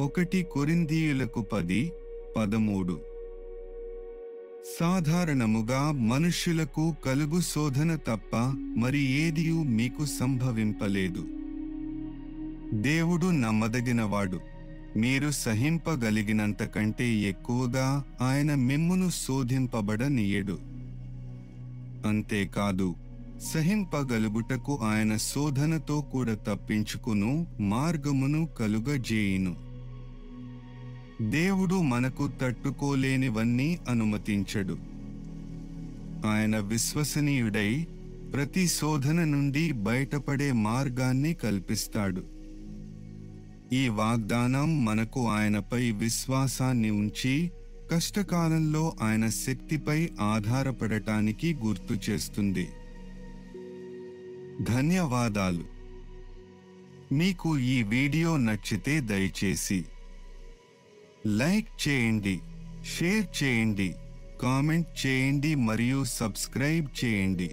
1 కొరింథీయులకు 10:13. సాధారణముగా మనుష్యులకు కలుగు శోధన తప్ప మరి ఏదియూ మీకు సంభవింపలేదు. దేవుడు నమ్మదగినవాడు. మీరు సహింపగలిగినంత కంటే ఎక్కువగా ఆయన మిమ్మును శోధింపబడనీయడు. అంతేకాదు, సహింపగలుగుటకు ఆయన శోధనతో కూడా తప్పించుకును మార్గమును కలుగజేయును. దేవుడు మనకు తట్టుకోలేనివన్నీ అనుమతించడు. ఆయన విశ్వసనీయుడై ప్రతి శోధన నుండి బయటపడే మార్గాన్ని కల్పిస్తాడు. ఈ వాగ్దానం మనకు ఆయనపై విశ్వాసాన్ని ఉంచి కష్టకాలంలో ఆయన శక్తిపై ఆధారపడటానికి గుర్తు చేస్తుంది. ధన్యవాదాలు. మీకు ఈ వీడియో నచ్చితే దయచేసి లైక్ చేయండి, షేర్ చేయండి, కామెంట్ చేయండి మరియు సబ్స్క్రైబ్ చేయండి.